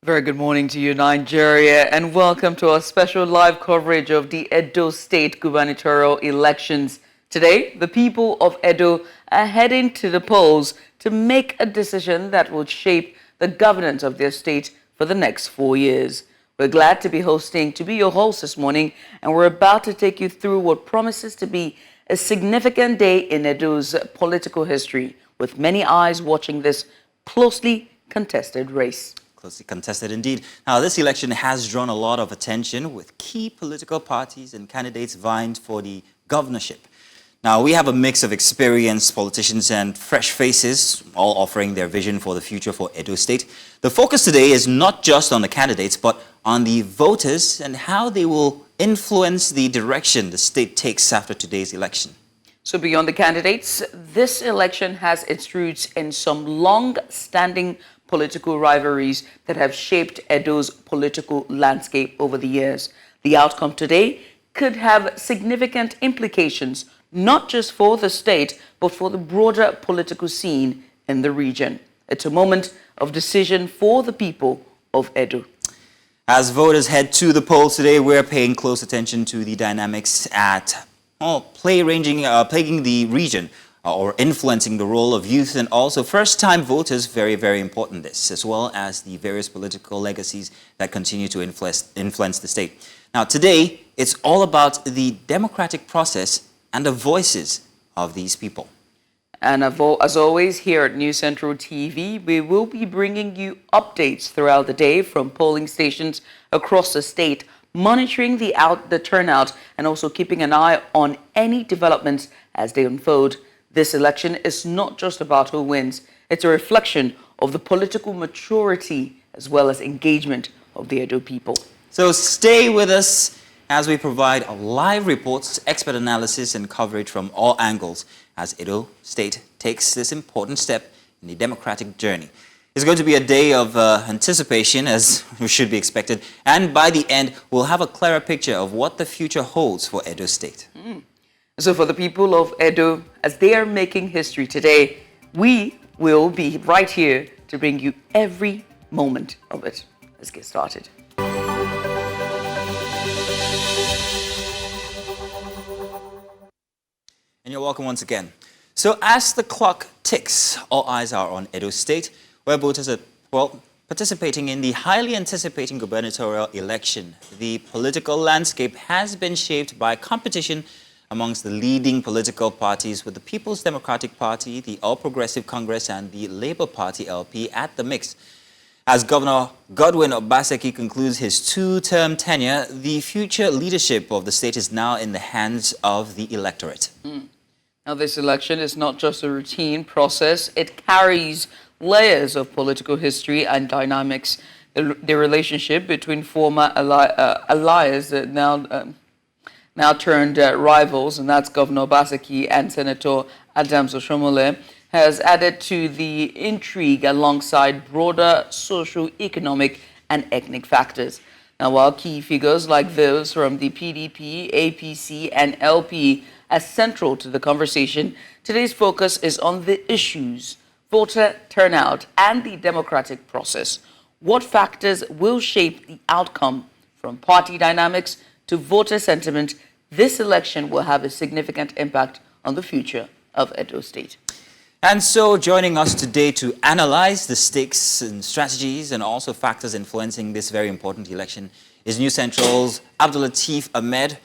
Very good morning to you, Nigeria, and welcome to our special live coverage of the Edo State gubernatorial elections. Today, the people of Edo are heading to the polls to make a decision that will shape the governance of their state for the next 4 years. We're glad to be your host this morning, and we're about to take you through what promises to be a significant day in Edo's political history, with many eyes watching this closely contested race. Closely contested indeed. Now, this election has drawn a lot of attention with key political parties and candidates vying for the governorship. Now, we have a mix of experienced politicians and fresh faces, all offering their vision for the future for Edo State. The focus today is not just on the candidates, but on the voters and how they will influence the direction the state takes after today's election. So beyond the candidates, this election has its roots in some long-standing political rivalries that have shaped Edo's political landscape over the years. The outcome today could have significant implications, not just for the state, but for the broader political scene in the region. It's a moment of decision for the people of Edo. As voters head to the polls today, we're paying close attention to the dynamics at plaguing the region or influencing the role of youth and also first-time voters, very, very important this, as well as the various political legacies that continue to influence the state. Now, today, it's all about the democratic process and the voices of these people. And as always, here at News Central TV, we will be bringing you updates throughout the day from polling stations across the state, monitoring the turnout and also keeping an eye on any developments as they unfold. This election is not just about who wins. It's a reflection of the political maturity as well as engagement of the Edo people. So stay with us as we provide live reports, expert analysis, and coverage from all angles as Edo State takes this important step in the democratic journey. It's going to be a day of anticipation, as should be expected, and by the end, we'll have a clearer picture of what the future holds for Edo State. So for the people of Edo, as they are making history today, we will be right here to bring you every moment of it. Let's get started. And you're welcome once again. So as the clock ticks, all eyes are on Edo State, where voters are, participating in the highly anticipated gubernatorial election. The political landscape has been shaped by competition amongst the leading political parties, with the People's Democratic Party, the All Progressive Congress, and the Labour Party LP at the mix. As Governor Godwin Obaseki concludes his two-term tenure, the future leadership of the state is now in the hands of the electorate. Now, this election is not just a routine process. It carries layers of political history and dynamics. The relationship between former allies now turned rivals, and that's Governor Obaseki and Senator Adams Oshiomhole, has added to the intrigue alongside broader socio-economic and ethnic factors. Now, while key figures like those from the PDP, APC, and LP are central to the conversation, today's focus is on the issues, voter turnout, and the democratic process. What factors will shape the outcome, from party dynamics to voter sentiment? This election will have a significant impact on the future of Edo State. And so joining us today to analyze the stakes and strategies and also factors influencing this very important election is News Central's Abdulateef Ahmed.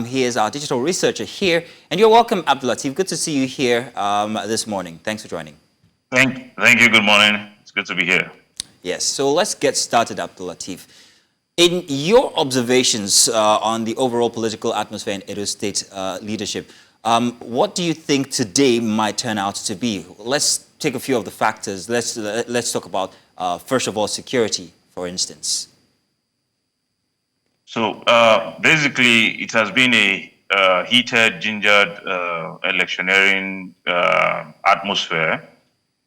He is our digital researcher here. And you're welcome, Abdulateef. Good to see you here this morning. Thanks for joining. Thank you. Good morning. It's good to be here. Yes. So let's get started, Abdulateef. In your observations on the overall political atmosphere in Edo State leadership, what do you think today might turn out to be? Let's take a few of the factors. Let's talk about, first of all, security, for instance. So basically, it has been a heated, gingered electioneering atmosphere.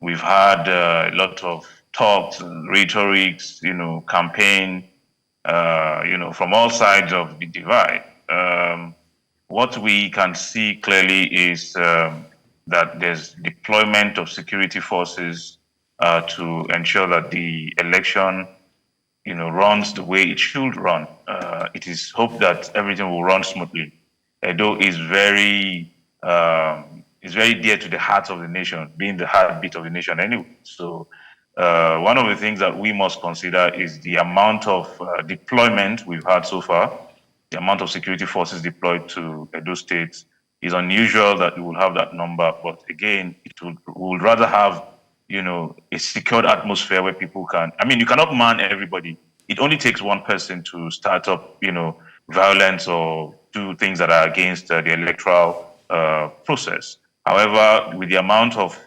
We've had a lot of talks and rhetorics, campaign, from all sides of the divide. What we can see clearly is that there's deployment of security forces to ensure that the election runs the way it should run. It is hoped that everything will run smoothly. Edo is very dear to the heart of the nation, being the heartbeat of the nation anyway. So one of the things that we must consider is the amount of deployment we've had so far. The amount of security forces deployed to Edo State is unusual that we will have that number, but again, we would rather have a secured atmosphere where people can. I mean, you cannot man everybody. It only takes one person to start up, violence or do things that are against the electoral process. However, with the amount of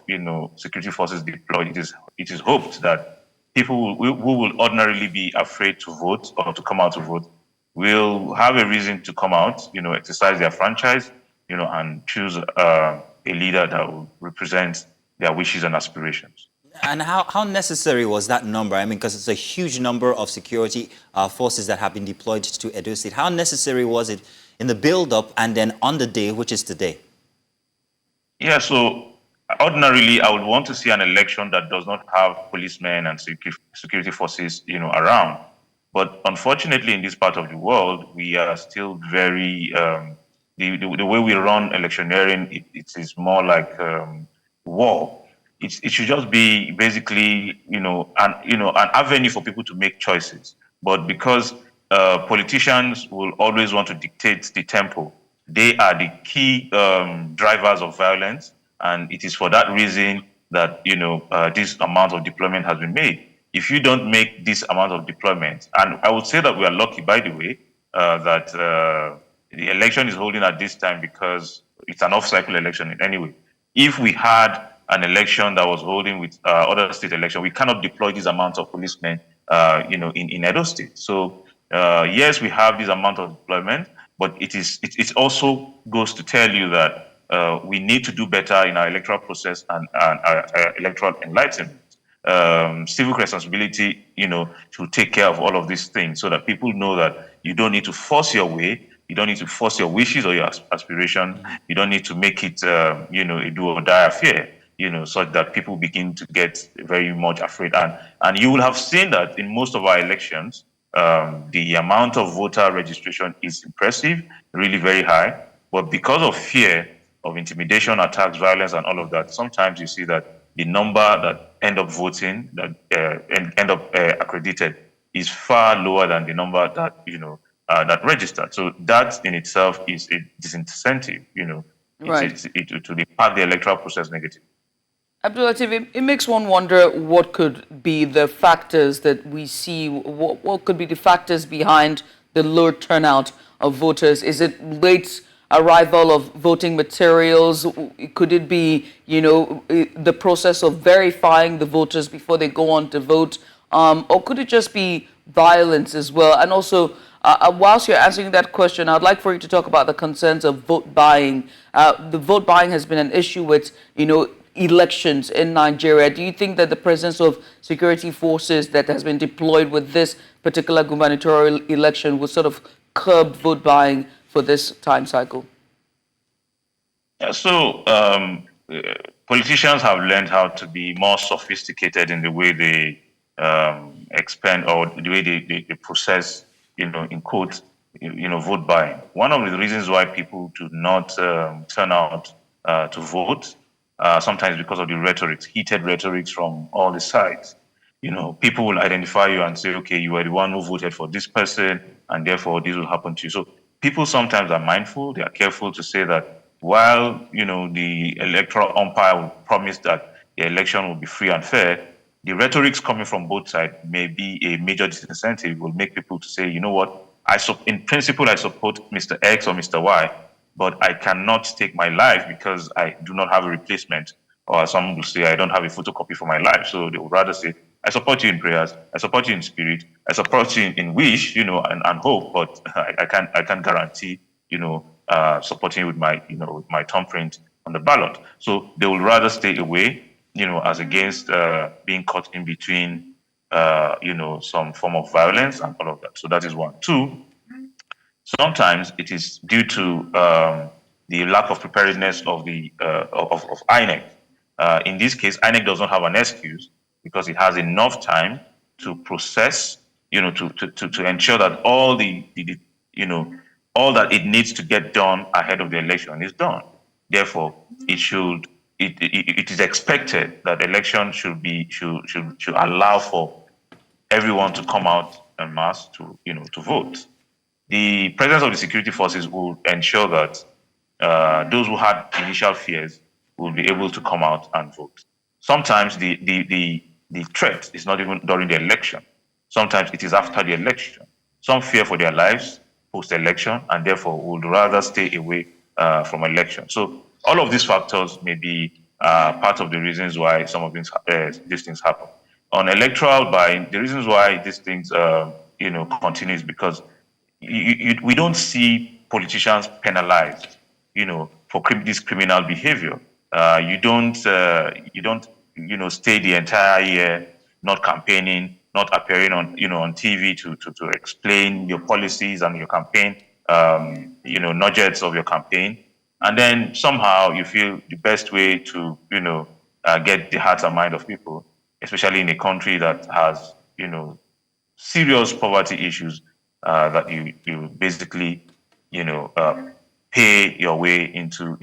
security forces deployed, it is hoped that people who will ordinarily be afraid to vote or to come out to vote will have a reason to come out, exercise their franchise, and choose a leader that will represent their wishes and aspirations. And how necessary was that number? I mean, because it's a huge number of security forces that have been deployed to Edo State. How necessary was it in the build-up and then on the day, which is today? Yeah, so ordinarily, I would want to see an election that does not have policemen and security forces, around. But unfortunately, in this part of the world, we are still very the way we run electioneering. It is more like war. It should just be basically an avenue for people to make choices. But because politicians will always want to dictate the tempo, they are the key drivers of violence, and it is for that reason that this amount of deployment has been made. If you don't make this amount of deployment, and I would say that we are lucky, by the way, that the election is holding at this time because it's an off-cycle election in any way. If we had an election that was holding with other state election, we cannot deploy these amounts of policemen, in Edo State. So yes, we have this amount of deployment, but it also goes to tell you that we need to do better in our electoral process and our electoral enlightenment. Civic responsibility, to take care of all of these things so that people know that you don't need to force your way, you don't need to force your wishes or your aspiration, you don't need to make it, a do or die affair, so that people begin to get very much afraid. And you will have seen that in most of our elections, the amount of voter registration is impressive, really very high. But because of fear of intimidation, attacks, violence, and all of that, sometimes you see that the number that end up voting, that end up accredited, is far lower than the number that that registered. So that in itself is a disincentive, Right. to impact the electoral process negatively. Abdulateef, it makes one wonder what could be the factors that we see, what could be the factors behind the low turnout of voters. Is it late arrival of voting materials? Could it be, the process of verifying the voters before they go on to vote? Or could it just be violence as well? And also, whilst you're answering that question, I'd like for you to talk about the concerns of vote buying. The vote buying has been an issue with, elections in Nigeria. Do you think that the presence of security forces that has been deployed with this particular gubernatorial election will sort of curb vote buying for this time cycle? Yeah, so politicians have learned how to be more sophisticated in the way they expend or the way they process, in quotes, vote buying. One of the reasons why people do not turn out to vote, sometimes because of the rhetorics, heated rhetorics from all the sides. People will identify you and say, okay, you are the one who voted for this person, and therefore this will happen to you. So people sometimes are mindful, they are careful to say that while, the electoral umpire will promise that the election will be free and fair, the rhetorics coming from both sides may be a major disincentive, will make people to say, you know what, in principle, I support Mr. X or Mr. Y, but I cannot take my life because I do not have a replacement. Or some will say, I don't have a photocopy for my life. So they would rather say, I support you in prayers, I support you in spirit, I support you in wish, and hope, but I can't guarantee, supporting you with my thumbprint on the ballot. So they would rather stay away, as against being caught in between, some form of violence and all of that. So that is one. Two, sometimes it is due to the lack of preparedness of the of INEC. In this case, INEC does not have an excuse because it has enough time to process, to ensure that all all that it needs to get done ahead of the election is done. Therefore, it is expected that election should allow for everyone to come out en masse to vote. The presence of the security forces will ensure that those who had initial fears will be able to come out and vote. Sometimes the threat is not even during the election. Sometimes it is after the election. Some fear for their lives post-election and therefore would rather stay away from election. So all of these factors may be part of the reasons why some of these things happen. On electoral buying, the reasons why these things continue is because we don't see politicians penalized, for this criminal behavior. You don't stay the entire year not campaigning, not appearing on TV to explain your policies and your campaign, nuggets of your campaign, and then somehow you feel the best way to get the hearts and mind of people, especially in a country that has serious poverty issues, that you basically pay your way into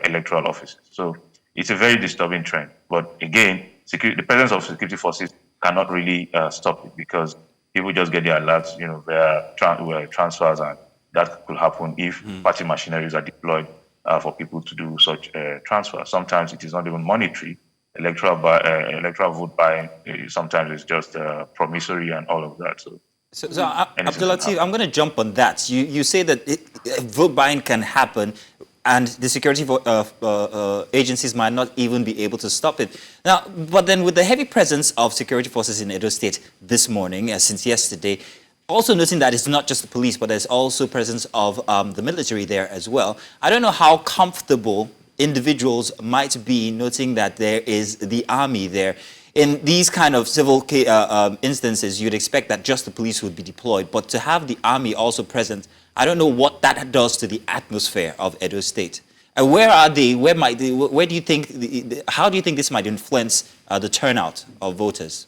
electoral offices. So it's a very disturbing trend. But again, the presence of security forces cannot really stop it, because people just get their alerts, via transfers, and that could happen if party machineries are deployed for people to do such transfers. Sometimes it is not even monetary. Electoral vote buying sometimes it's just promissory and all of that. So Abdulateef, I'm going to jump on that. You say that vote buying can happen, and the security agencies might not even be able to stop it. Now, but then with the heavy presence of security forces in Edo State this morning, since yesterday, also noting that it's not just the police, but there's also presence of the military there as well. I don't know how comfortable individuals might be noting that there is the army there. In these kind of civil instances, you'd expect that just the police would be deployed, but to have the army also present, I don't know what that does to the atmosphere of Edo State. Where are they? Where might they? Where do you think? How do you think this might influence the turnout of voters?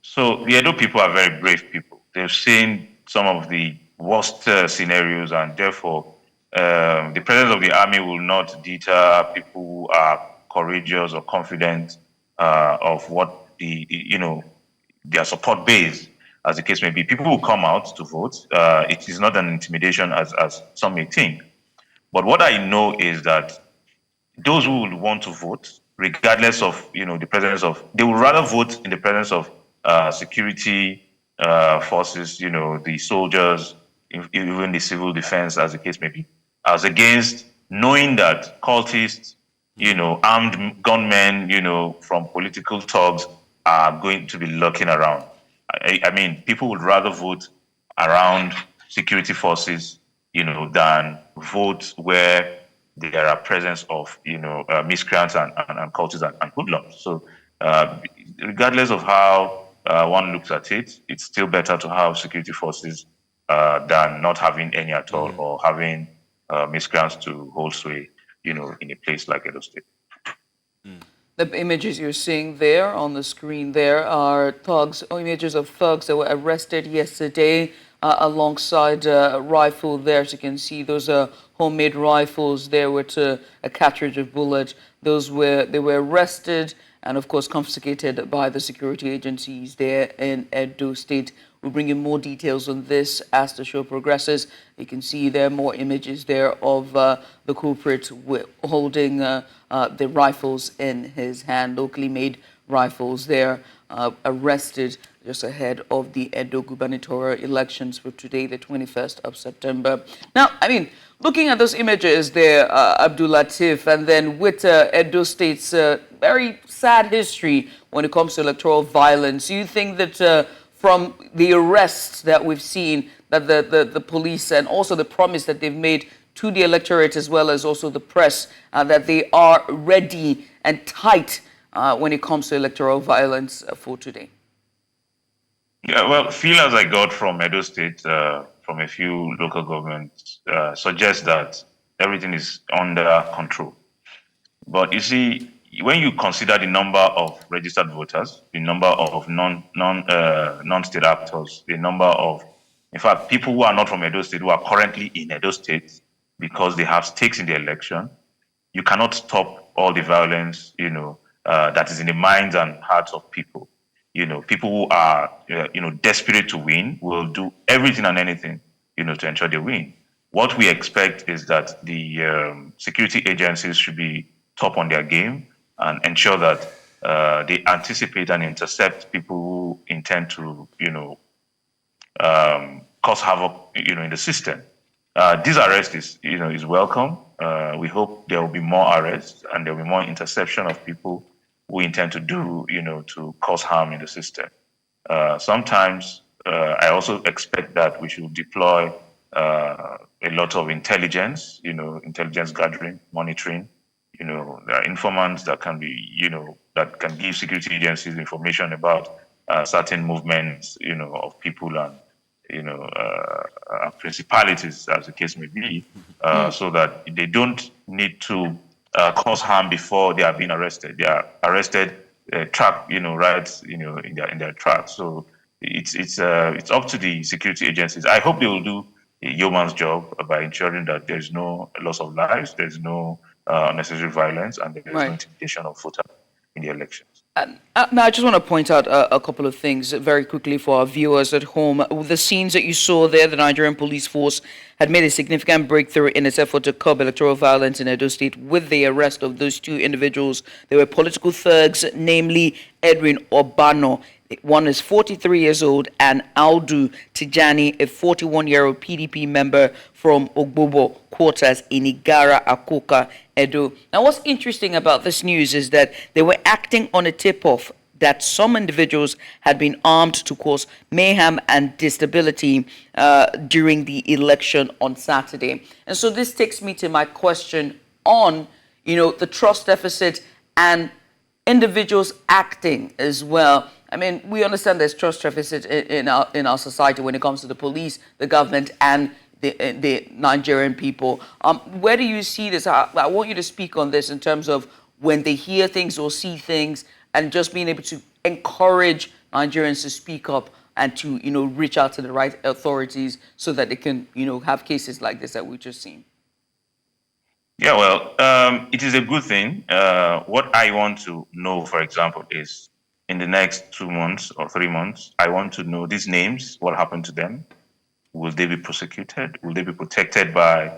So the Edo people are very brave people. They've seen some of the worst scenarios, and therefore the presence of the army will not deter people who are courageous or confident of what their support base, as the case may be. People will come out to vote. It is not an intimidation as some may think. But what I know is that those who would want to vote, regardless of the presence of, they would rather vote in the presence of security forces, the soldiers, even the civil defense, as the case may be, as against knowing that cultists, armed gunmen, from political thugs are going to be lurking around. I mean, people would rather vote around security forces, than vote where there are presence of, miscreants and cultists and hoodlums. So regardless of how one looks at it, it's still better to have security forces than not having any at all, or having miscreants to hold sway, in a place like Edo State. The images you're seeing there on the screen there are thugs, images of thugs that were arrested yesterday alongside a rifle there. As you can see, those are homemade rifles there with a cartridge of bullet. They were arrested and, of course, confiscated by the security agencies there in Edo State. We'll bring you more details on this as the show progresses. You can see there are more images there of the culprit holding the rifles in his hand, locally made rifles there, arrested just ahead of the Edo Gubernatorial elections for today, the 21st of September. Now, I mean, looking at those images there, Abdulateef, and then with Edo State's very sad history when it comes to electoral violence, you think that from the arrests that we've seen, that the police and also the promise that they've made to the electorate as well as also the press, that they are ready and tight when it comes to electoral violence for today? Yeah, well, feelers I got from Edo State, from a few local governments, suggest that everything is under control. But you see, when you consider the number of registered voters, the number of non-state actors, the number of, in fact, people who are not from Edo State who are currently in Edo State because they have stakes in the election, you cannot stop all the violence, that is in the minds and hearts of people. People who are, desperate to win will do everything and anything, to ensure they win. What we expect is that the security agencies should be top on their game and ensure that they anticipate and intercept people who intend to, cause havoc, in the system. This arrest is welcome. We hope there will be more arrests and there will be more interception of people who intend to do, to cause harm in the system. Sometimes I also expect that we should deploy a lot of intelligence, intelligence gathering, monitoring. There are informants that can be, that can give security agencies information about certain movements, of people and, principalities, as the case may be, so that they don't need to cause harm before they are being arrested. They are arrested, trapped, right, in their tracks. So it's up to the security agencies. I hope they will do a yeoman's job by ensuring that there's no loss of lives, there's no unnecessary violence, and there's no intimidation of voters in the elections. Now, I just want to point out a couple of things very quickly for our viewers at home. The scenes that you saw there, the Nigerian police force had made a significant breakthrough in its effort to curb electoral violence in Edo State with the arrest of those two individuals. They were political thugs, namely Edwin Obano. One is 43 years old, and Aldu Tijani, a 41-year-old PDP member from Ogbobo quarters in Igara, Akoka, Edo. Now, what's interesting about this news is that they were acting on a tip-off that some individuals had been armed to cause mayhem and instability during the election on Saturday. And so this takes me to my question on, the trust deficit and individuals acting as well. I mean, we understand there's trust deficit in our society when it comes to the police, the government, and the Nigerian people. Where do you see this? I want you to speak on this in terms of when they hear things or see things, and just being able to encourage Nigerians to speak up and to reach out to the right authorities so that they can have cases like this that we've just seen. Yeah, well, it is a good thing. What I want to know, for example, is in the next 2 months or 3 months, I want to know these names, what happened to them. Will they be prosecuted? Will they be protected by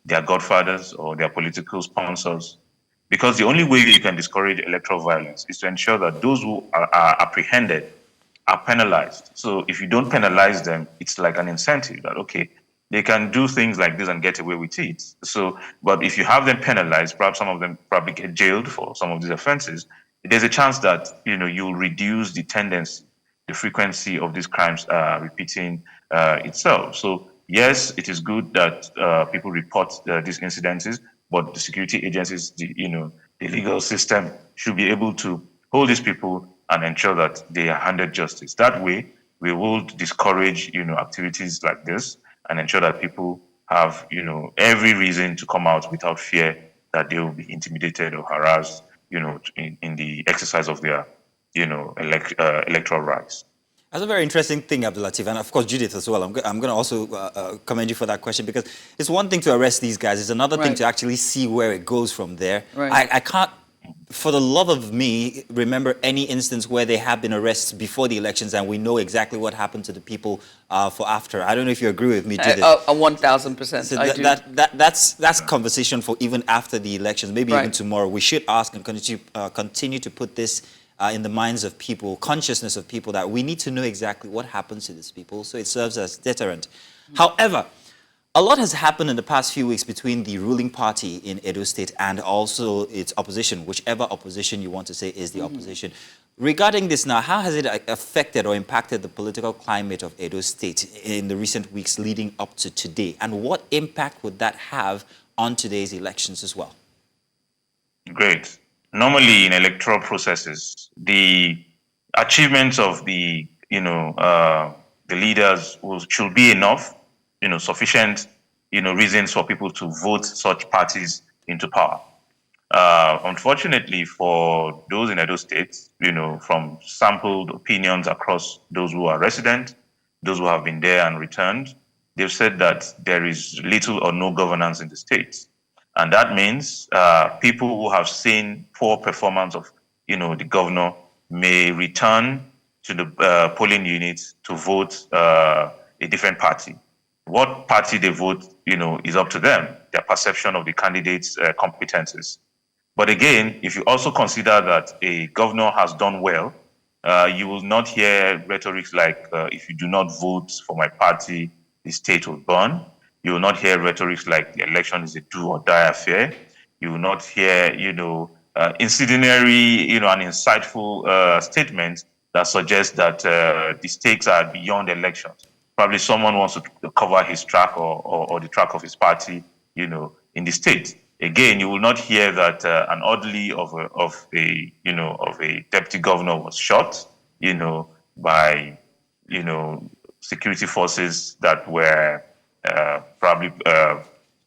their godfathers or their political sponsors? Because the only way you can discourage electoral violence is to ensure that those who are apprehended are penalized. So if you don't penalize them, it's like an incentive that, okay, they can do things like this and get away with it. So, but if you have them penalized, perhaps some of them probably get jailed for some of these offenses, there's a chance that, you'll reduce the tendency, the frequency of these crimes repeating itself. So yes, it is good that people report these incidences, but the security agencies, the legal system should be able to hold these people and ensure that they are handed justice. That way, we will discourage, activities like this and ensure that people have, every reason to come out without fear that they will be intimidated or harassed, in the exercise of their, electoral rights. That's a very interesting thing, Abdulateef, and of course Judith as well. I'm going to also commend you for that question, because it's one thing to arrest these guys, it's another thing to actually see where it goes from there. I can't, for the love of me, remember any instance where they have been arrested before the elections and we know exactly what happened to the people for after. I don't know if you agree with me, Judith. 1000%. So I do. that's conversation for even after the elections, maybe even tomorrow. We should ask and continue to put this in the minds of people, consciousness of people, that we need to know exactly what happens to these people so it serves as deterrent. However, a lot has happened in the past few weeks between the ruling party in Edo State and also its opposition, whichever opposition you want to say is the opposition. Regarding this now, how has it affected or impacted the political climate of Edo State in the recent weeks leading up to today? And what impact would that have on today's elections as well? Great. Normally in electoral processes, the achievements of the leaders should be enough, sufficient, reasons for people to vote such parties into power. Unfortunately for those in Edo State, from sampled opinions across those who are resident, those who have been there and returned, they've said that there is little or no governance in the state. And that means people who have seen poor performance of, the governor may return to the polling units to vote a different party. What party they vote, is up to them, their perception of the candidate's competences. But again, if you also consider that a governor has done well, you will not hear rhetorics like, if you do not vote for my party, the state will burn. You will not hear rhetorics like the election is a do or die affair. You will not hear, incendiary, and insightful statements that suggest that the stakes are beyond elections. Probably someone wants to cover his track or the track of his party, in the state. Again, you will not hear that an orderly of a deputy governor was shot, by, security forces that were probably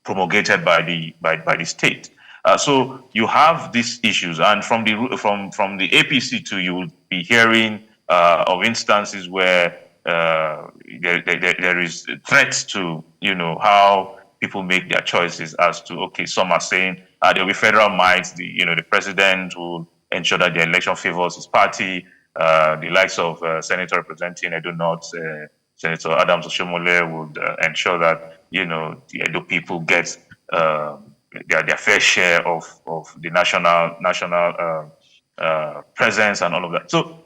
promulgated by the state. So you have these issues, and from the APC too, you will be hearing of instances where there is threats to how people make their choices as to, okay, some are saying there will be federal might, the president will ensure that the election favors his party, the likes of Senator representing Edo North, Senator Adams Oshiomhole would ensure that, the Edo people get their fair share of the national presence and all of that. So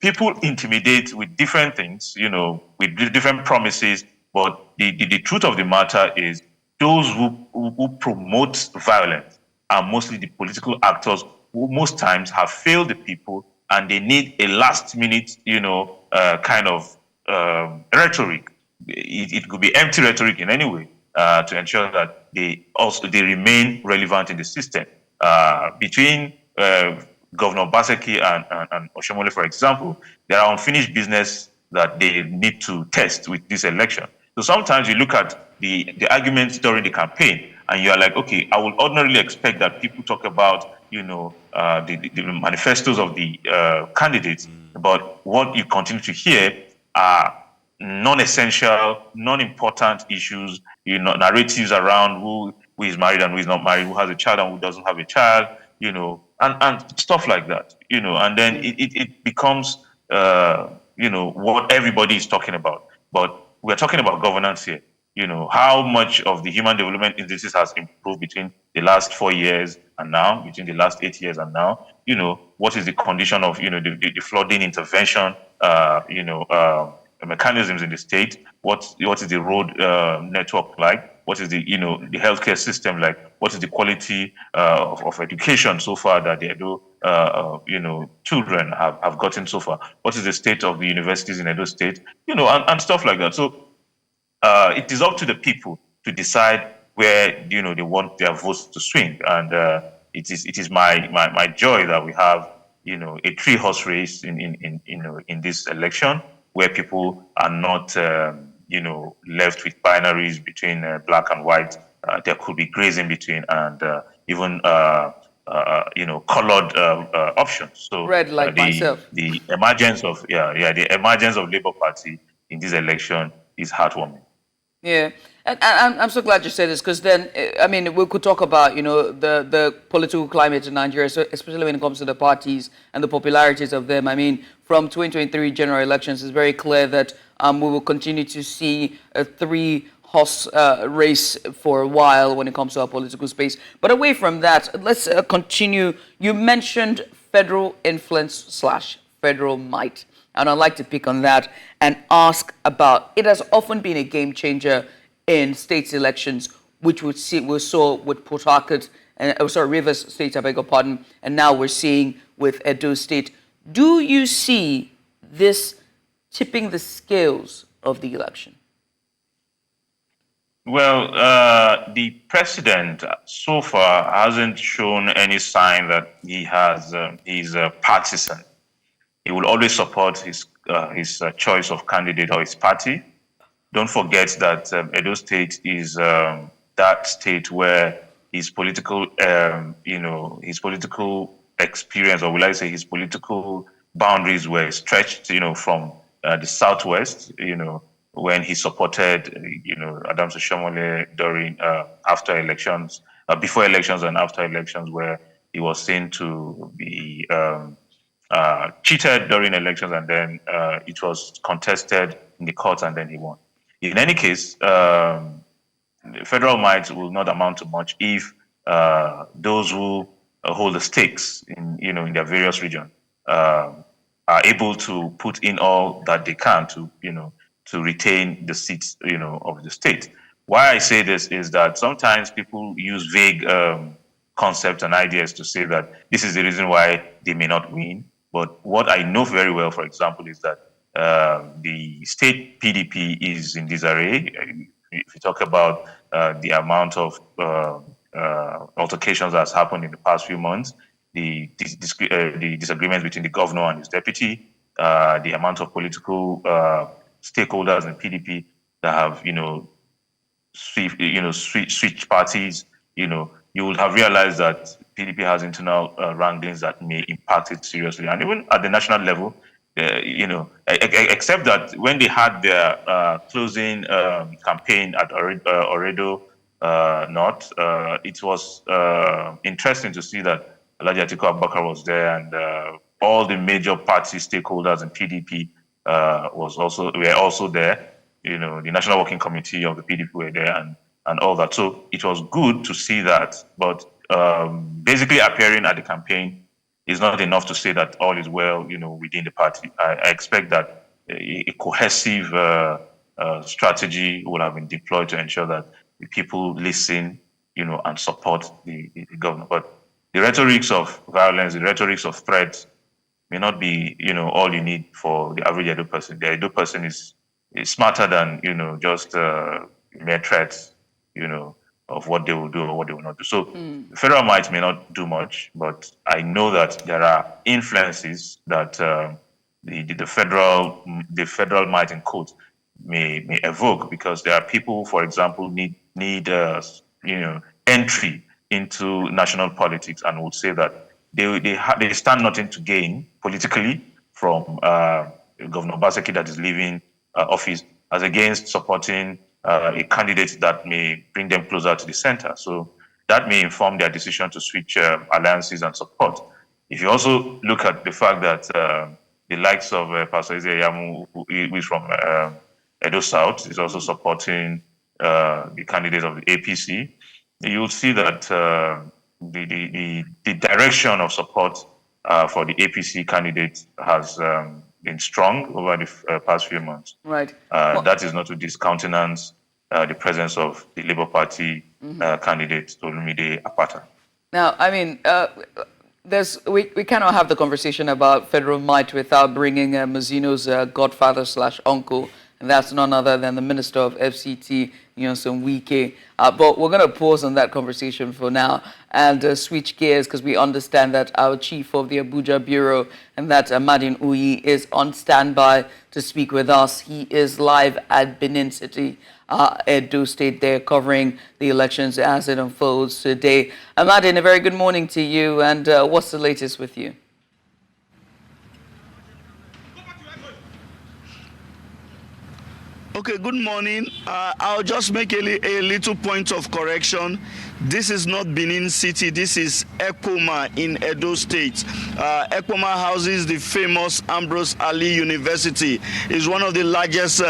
people intimidate with different things, with different promises, but the truth of the matter is those who promote violence are mostly the political actors who most times have failed the people, and they need a last-minute, kind of rhetoric. It could be empty rhetoric in any way to ensure that they remain relevant in the system. Between Governor Obaseki and Oshiomhole, for example, there are unfinished business that they need to test with this election. So sometimes you look at the arguments during the campaign, and you are like, okay, I would ordinarily expect that people talk about, the manifestos of the candidates, but what you continue to hear are non-essential, non-important issues, narratives around who is married and who is not married, who has a child and who doesn't have a child, and stuff like that, and then it becomes, what everybody is talking about. But we're talking about governance here. How much of the human development indices has improved between the last 4 years and now, between the last 8 years and now? What is the condition of, the flooding intervention, mechanisms in the state? What is the road network like? What is the, the healthcare system like? What is the quality of education so far that the Edo, children have gotten so far? What is the state of the universities in Edo State? And stuff like that. So it is up to the people to decide where, they want their votes to swing. And it is my joy that we have, a three-horse race in this election, where people are not, left with binaries between black and white. There could be grays in between, and even colored options. So Red like myself. The emergence of Labour Party in this election is heartwarming. Yeah, and I'm so glad you said this, because then, I mean, we could talk about, the political climate in Nigeria, so especially when it comes to the parties and the popularities of them. I mean, from 2023 general elections, it's very clear that we will continue to see a three-horse race for a while when it comes to our political space. But away from that, let's continue. You mentioned federal influence / federal might. And I'd like to pick on that and ask about, it has often been a game changer in states elections, which we saw with Port Harcourt, Rivers State, I beg your pardon, and now we're seeing with Edo State. Do you see this tipping the scales of the election? Well, the president so far hasn't shown any sign that he's partisan. He will always support his choice of candidate or his party. Don't forget that Edo State is that state where his political, his political experience, or will I say his political boundaries were stretched, from the Southwest, when he supported, Adams Oshiomhole during, after elections, before elections and after elections, where he was seen to be cheated during elections, and then it was contested in the courts, and then he won. In any case, federal might will not amount to much if those who hold the stakes in their various regions are able to put in all that they can to retain the seats of the state. Why I say this is that sometimes people use vague concepts and ideas to say that this is the reason why they may not win. But what I know very well, for example, is that the state PDP is in disarray. If you talk about the amount of altercations that's happened in the past few months, the disagreements between the governor and his deputy, the amount of political stakeholders in PDP that have switched parties, you would have realized that PDP has internal wranglings that may impact it seriously, and even at the national level. Except that when they had their closing campaign at Oredo North, it was interesting to see that Alhaji Atiku Abubakar was there, and all the major party stakeholders in PDP were also there. The National Working Committee of the PDP were there, and all that. So it was good to see that, but basically appearing at the campaign is not enough to say that all is well, within the party. I expect that a cohesive strategy will have been deployed to ensure that the people listen, and support the government. But the rhetorics of violence, the rhetorics of threats may not be, all you need for the average Edo person. The Edo person is smarter than, just mere threats, of what they will do or what they will not do. So federal might may not do much, but I know that there are influences that the federal might in quotes may evoke, because there are people, for example, need entry into national politics, and would say that they stand nothing to gain politically from Governor Obaseki that is leaving office, as against supporting a candidate that may bring them closer to the center. So that may inform their decision to switch alliances and support. If you also look at the fact that the likes of Pastor Yamu, who is from Edo South, is also supporting the candidate of the APC, you'll see that the direction of support for the APC candidate has been strong over the past few months. Right. That is not to discountenance the presence of the Labour Party candidate, Olumide Apata. Now, I mean, we cannot have the conversation about federal might without bringing Mazino's godfather/uncle, and that's none other than the Minister of FCT, Nyesom Wike. But we're going to pause on that conversation for now and switch gears, because we understand that our chief of the Abuja Bureau, and that's Amadin Uyi, is on standby to speak with us. He is live at Benin City, Edo State, there covering the elections as it unfolds today. Amadin, a very good morning to you, and what's the latest with you? Okay, good morning. I'll just make a little point of correction. This is not Benin City. This is Ekpoma in Edo State. Ekpoma houses the famous Ambrose Ali University. It's one of the largest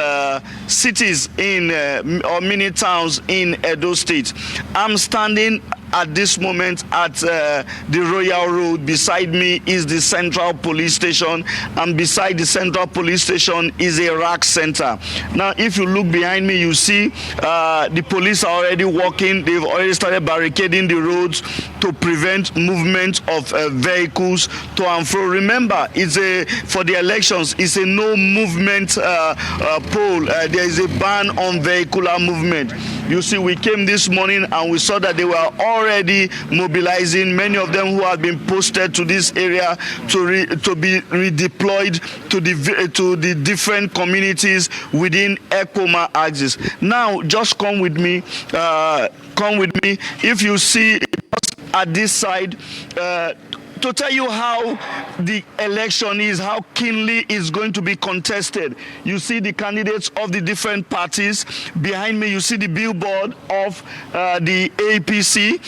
cities or mini towns in Edo State. I'm standing at this moment at the Royal Road. Beside me is the Central Police Station, and beside the Central Police Station is a rack center. Now, if you look behind me, you see the police are already walking. They've already started barricading the roads to prevent movement of vehicles to and fro. Remember, for the elections, it's a no movement poll. There is a ban on vehicular movement. You see, we came this morning and we saw that they were already mobilizing, many of them who had been posted to this area to be redeployed to the different communities within Ekoma axis. Now, just come with me. If you see at this side, to tell you how the election is, how keenly it's going to be contested. You see the candidates of the different parties. Behind me, you see the billboard of the APC,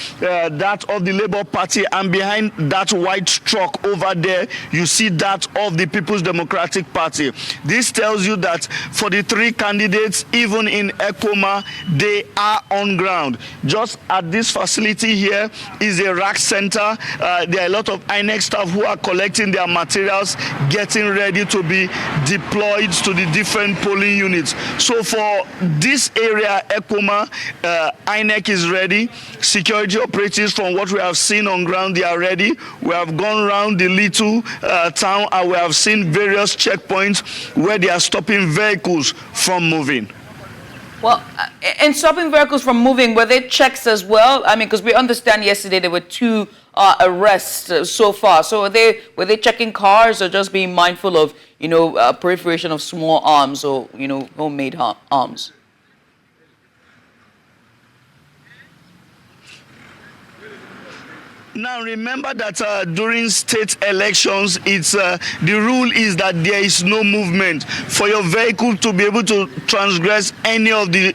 that of the Labour Party, and behind that white truck over there, you see that of the People's Democratic Party. This tells you that for the three candidates, even in Ekoma, they are on ground. Just at this facility here is a rack center. There are a lot of INEC staff who are collecting their materials, getting ready to be deployed to the different polling units. So for this area, Ekoma, INEC is ready. Security operatives, from what we have seen on ground, they are ready. We have gone around the little town and we have seen various checkpoints where they are stopping vehicles from moving. Well, in stopping vehicles from moving, were there checks as well? I mean, because we understand yesterday there were 2 arrests so far. So were they checking cars or just being mindful of, proliferation of small arms or, homemade arms? Now remember that during state elections, the rule is that there is no movement. For your vehicle to be able to transgress any of the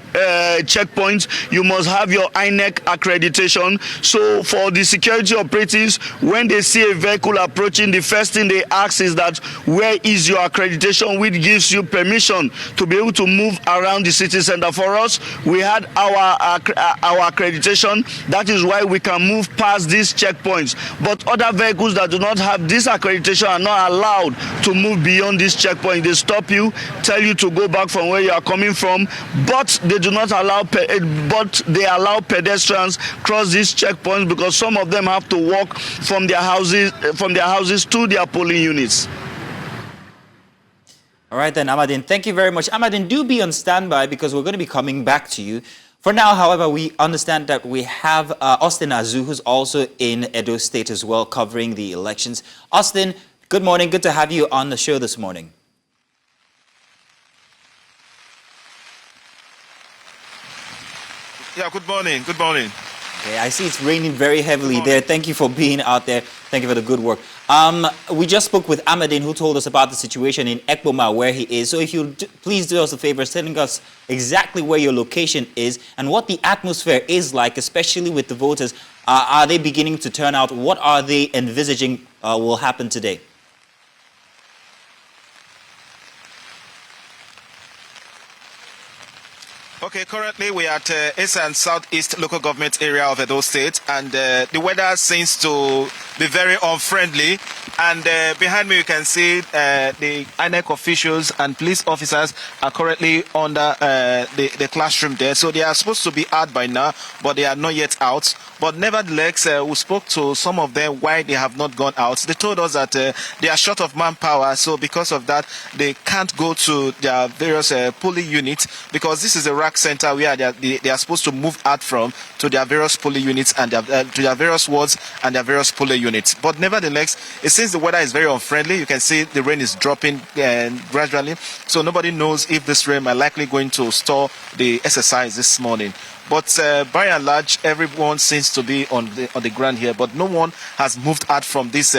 checkpoints, you must have your INEC accreditation. So for the security operatives, when they see a vehicle approaching, the first thing they ask is that, where is your accreditation, which gives you permission to be able to move around the city center. For us, we had our accreditation. That is why we can move past these checkpoints. But other vehicles that do not have this accreditation are not allowed to move beyond this checkpoint. They stop you, tell you to go back from where you are coming from, but they do not allow, but they allow pedestrians cross these checkpoints because some of them have to walk from their houses to their polling units. All right then, Ahmadin, thank you very much. Ahmadin, do be on standby because we're going to be coming back to you. For now, however, we understand that we have Austin Azu, who's also in Edo State as well, covering the elections. Austin, good morning. Good to have you on the show this morning. Yeah, good morning. Good morning. Okay, I see it's raining very heavily there. Thank you for being out there. Thank you for the good work. We just spoke with Ahmadin, who told us about the situation in Ekpoma, where he is. So if you please do us a favor, telling us exactly where your location is and what the atmosphere is like, especially with the voters. Are they beginning to turn out? What are they envisaging will happen today? Okay, currently we are at East and Southeast local government area of Edo State, and the weather seems to be very unfriendly. And behind me you can see the INEC officials and police officers are currently under the classroom there. So they are supposed to be out by now, but they are not yet out. But nevertheless, we spoke to some of them why they have not gone out. They told us that they are short of manpower, so because of that, they can't go to their various polling units, because this is a rack center where they are supposed to move out from to their various polling units and to their various wards and their various polling units. But nevertheless, since the weather is very unfriendly, you can see the rain is dropping gradually, so nobody knows if this rain are likely going to stall the exercise this morning. But by and large, everyone seems to be on the ground here, but no one has moved out from this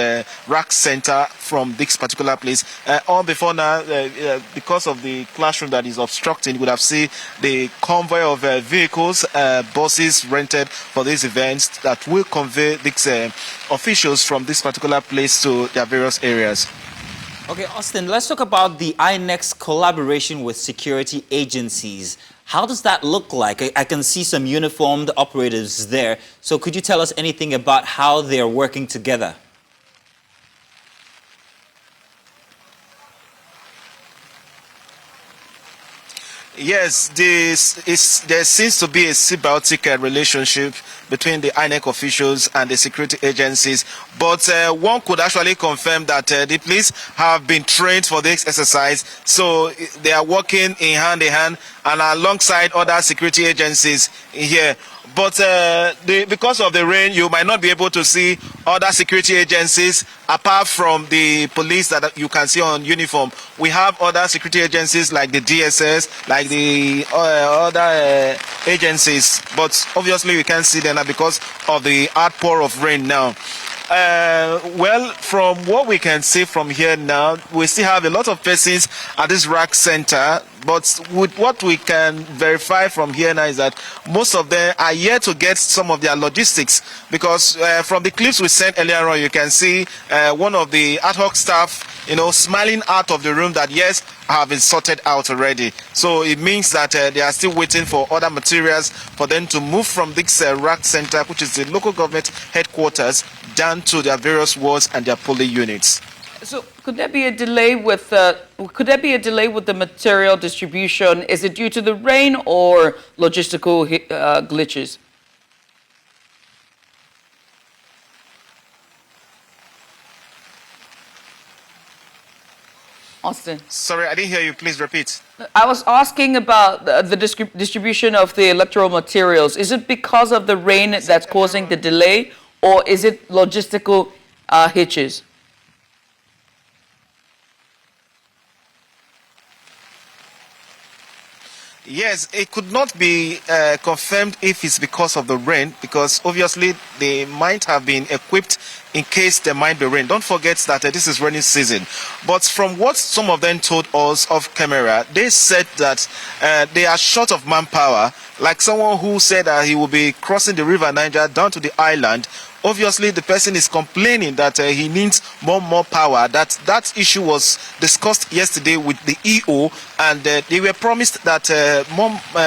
rack center from this particular place. All before now, because of the classroom that is obstructing, you would have seen the convoy of vehicles, buses rented for these events that will convey these officials from this particular place to their various areas. Okay, Austin, let's talk about the INEC's collaboration with security agencies. How does that look like? I can see some uniformed operatives there. So could you tell us anything about how they're working together? Yes, there seems to be a symbiotic relationship between the INEC officials and the security agencies. But one could actually confirm that the police have been trained for this exercise. So they are working in hand and alongside other security agencies here. But because of the rain, you might not be able to see other security agencies apart from the police that you can see on uniform. We have other security agencies like the DSS, like the other agencies. But obviously, we can't see them now because of the outpour of rain now. Well, from what we can see from here now, we still have a lot of persons at this rack center. But with what we can verify from here now is that most of them are yet to get some of their logistics, because from the clips we sent earlier on, you can see one of the ad hoc staff, smiling out of the room that yes, have been sorted out already. So it means that they are still waiting for other materials for them to move from this rack center, which is the local government headquarters, down to their various wards and their polling units. So could there be a delay with the material distribution? Is it due to the rain or logistical glitches? Austin. Sorry, I didn't hear you. Please repeat. I was asking about the distribution of the electoral materials. Is it because of the rain that's causing the delay, or is it logistical hitches? Yes, it could not be confirmed if it's because of the rain, because obviously they might have been equipped in case there might be rain. Don't forget that this is rainy season. But from what some of them told us off camera, they said that they are short of manpower, like someone who said that he will be crossing the river Niger down to the island. Obviously, the person is complaining that he needs more power. That issue was discussed yesterday with the EO, and they were promised that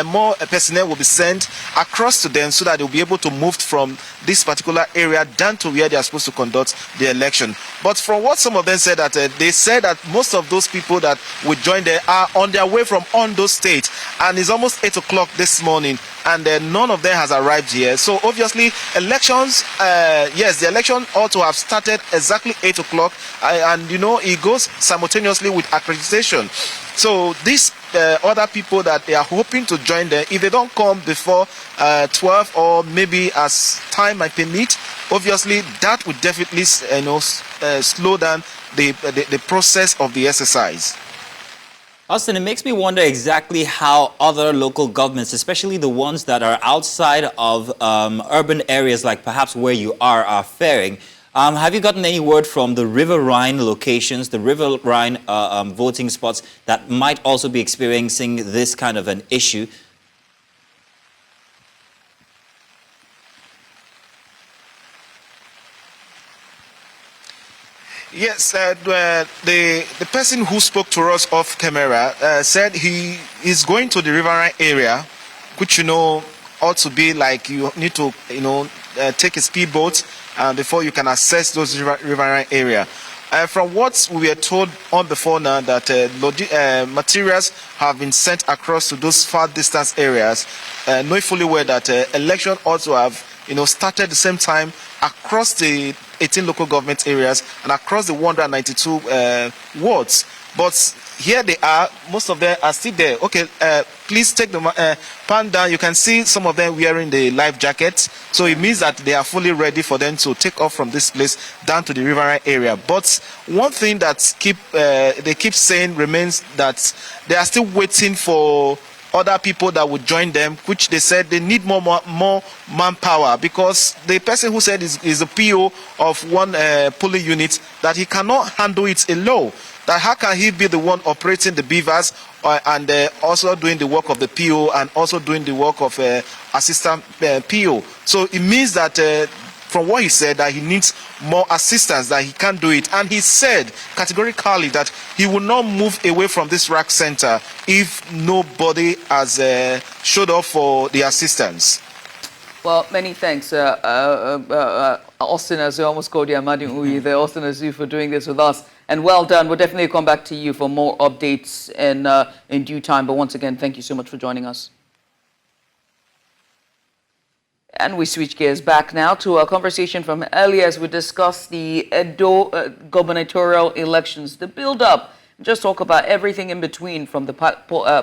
more personnel will be sent across to them so that they'll be able to move from this particular area down to where they are supposed to conduct the election. But from what some of them said, that they said that most of those people that would join there are on their way from Edo State, and it's almost 8 o'clock this morning, and none of them has arrived here. So obviously, elections. Yes, the election ought to have started exactly 8 o'clock, and it goes simultaneously with accreditation. So these other people that they are hoping to join there, if they don't come before 12 or maybe as time might permit, obviously that would definitely slow down the process of the exercise. Austin, it makes me wonder exactly how other local governments, especially the ones that are outside of urban areas like perhaps where you are faring. Have you gotten any word from the riverine locations, the riverine voting spots that might also be experiencing this kind of an issue? Yes, the person who spoke to us off camera said he is going to the riverine area, which ought to be like you need to take a speedboat before you can access those riverine area. From what we were told on before now, that materials have been sent across to those far distance areas, knowing fully well that election also have started the same time across the 18 local government areas and across the 192 wards. But here they are, most of them are still there. Okay, please take the pan down. You can see some of them wearing the life jackets. So it means that they are fully ready for them to take off from this place down to the riverine area. But one thing that they keep saying remains, that they are still waiting for other people that would join them, which they said they need more manpower, because the person who said is the PO of one polling unit, that he cannot handle it alone. That how can he be the one operating the beavers and also doing the work of the PO and also doing the work of assistant PO? So it means that from what he said, that he needs more assistance, that he can't do it. And he said categorically that he will not move away from this rack center if nobody has showed up for the assistance. Well, many thanks, Austin, as we almost called you, Amadi Uyi there, Austin Azu, for doing this with us. And well done. We'll definitely come back to you for more updates in due time. But once again, thank you so much for joining us. And we switch gears back now to our conversation from earlier as we discuss the Edo gubernatorial elections, the build-up, just talk about everything in between, from the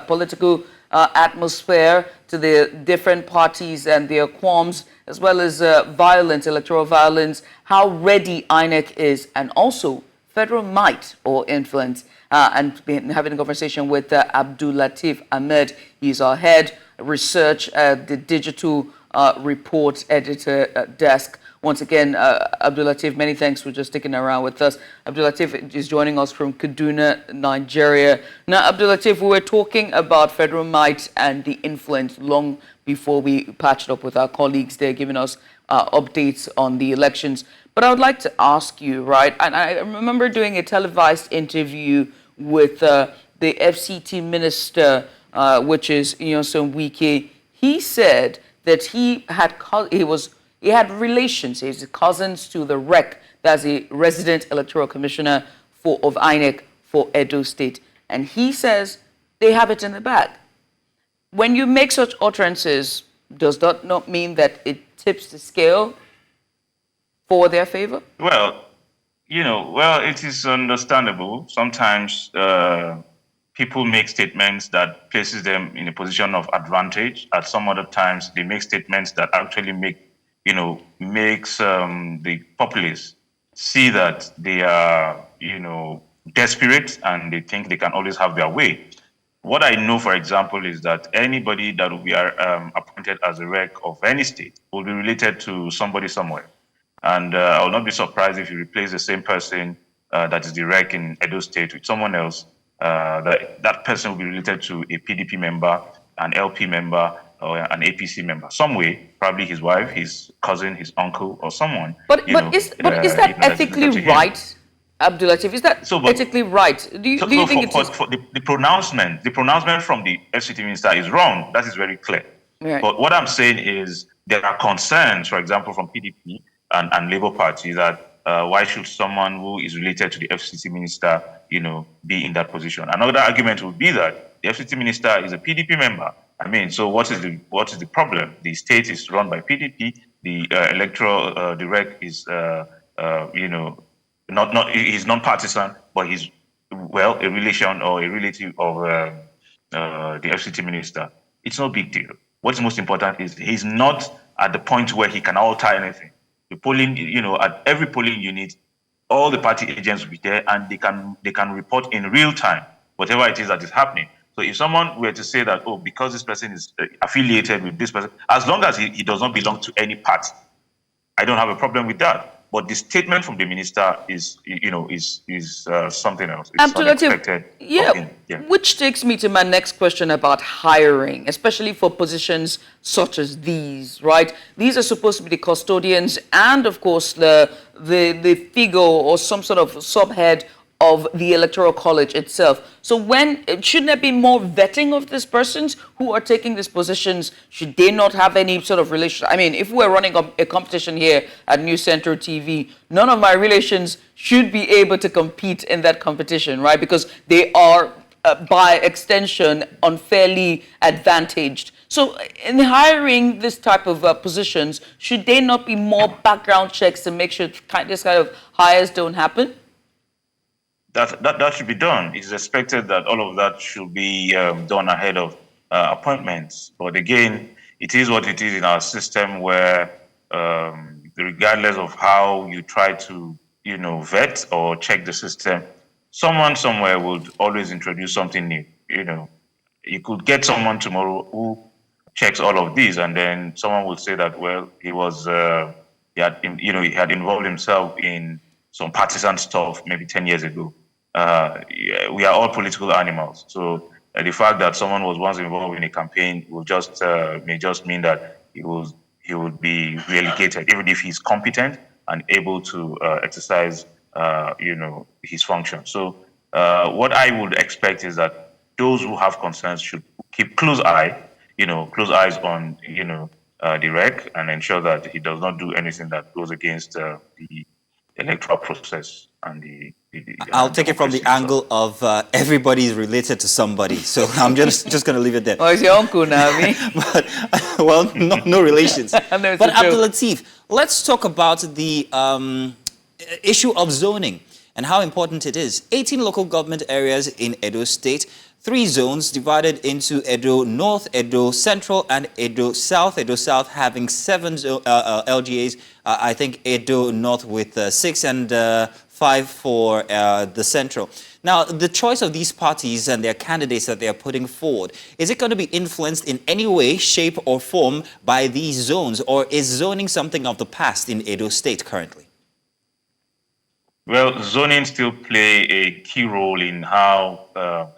political atmosphere to the different parties and their qualms, as well as violence, electoral violence, how ready INEC is, and also federal might or influence. And been having a conversation with Abdulateef Ahmed. He's our head research at the digital report editor desk. Once again, Abdulateef, many thanks for just sticking around with us. Abdulateef is joining us from Kaduna, Nigeria. Now, Abdulateef, we were talking about federal might and the influence long before we patched up with our colleagues there, giving us updates on the elections. But I would like to ask you, right, and I remember doing a televised interview with the FCT minister, which is Nyesom Wike. He said that he had relations, his cousins to the REC, that's a resident electoral commissioner of INEC for Edo State. And he says they have it in the bag. When you make such utterances, does that not mean that it tips the scale for their favor? Well, it is understandable. Sometimes people make statements that places them in a position of advantage. At some other times, they make statements that actually makes the populace see that they are, desperate and they think they can always have their way. What I know, for example, is that anybody that will be appointed as a REC of any state will be related to somebody somewhere. And I will not be surprised if you replace the same person that is the REC in Edo State with someone else. That person will be related to a PDP member, an LP member, or an APC member. Some way, probably his wife, his cousin, his uncle, or someone. But is that ethically right, Abdulateef? Is that ethically right? Do you think it is? For the pronouncement from the FCT minister is wrong. That is very clear. Right. But what I'm saying is there are concerns, for example, from PDP and Labour Party that why should someone who is related to the FCT minister, be in that position? Another argument would be that the FCT minister is a PDP member. I mean, so what is the problem? The state is run by PDP. The electoral the REC is he's non-partisan, but he's a relation or a relative of the FCT minister. It's no big deal. What's most important is he's not at the point where he can alter anything. The polling, at every polling unit, all the party agents will be there, and they can report in real time whatever it is that is happening. So if someone were to say that, because this person is affiliated with this person, as long as he does not belong to any party, I don't have a problem with that. But the statement from the minister is something else. It's unexpected. Yeah, which takes me to my next question about hiring, especially for positions such as these, right? These are supposed to be the custodians and, of course, the figure or some sort of subhead of the Electoral College itself. So shouldn't there be more vetting of these persons who are taking these positions? Should they not have any sort of relation? I mean, if we're running a competition here at News Center TV, none of my relations should be able to compete in that competition, right? Because they are, by extension, unfairly advantaged. So in hiring this type of positions, should there not be more background checks to make sure this kind of hires don't happen? That should be done. It's expected that all of that should be done ahead of appointments. But again, it is what it is in our system, where regardless of how you try to, vet or check the system, someone somewhere would always introduce something new. You could get someone tomorrow who checks all of these, and then someone would say that, well, he had involved himself in some partisan stuff maybe 10 years ago. We are all political animals, so the fact that someone was once involved in a campaign may just mean that he would be relegated, even if he's competent and able to exercise, his function. So what I would expect is that those who have concerns should keep close eyes on the REC and ensure that he does not do anything that goes against the electoral process and I'll take it from the democracy. angle of everybody is related to somebody. So I'm just going to leave it there. Oh, it's your uncle now, me. But, well, no relations. No, it's But a joke. Abdulateef, let's talk about the issue of zoning and how important it is. 18 local government areas in Edo State, 3 zones divided into Edo North, Edo Central, and Edo South. Edo South having 7 LGAs. I think Edo North with 6 and 5 for the Central. Now, the choice of these parties and their candidates that they are putting forward, is it going to be influenced in any way, shape, or form by these zones, or is zoning something of the past in Edo State currently? Well, zoning still play a key role in how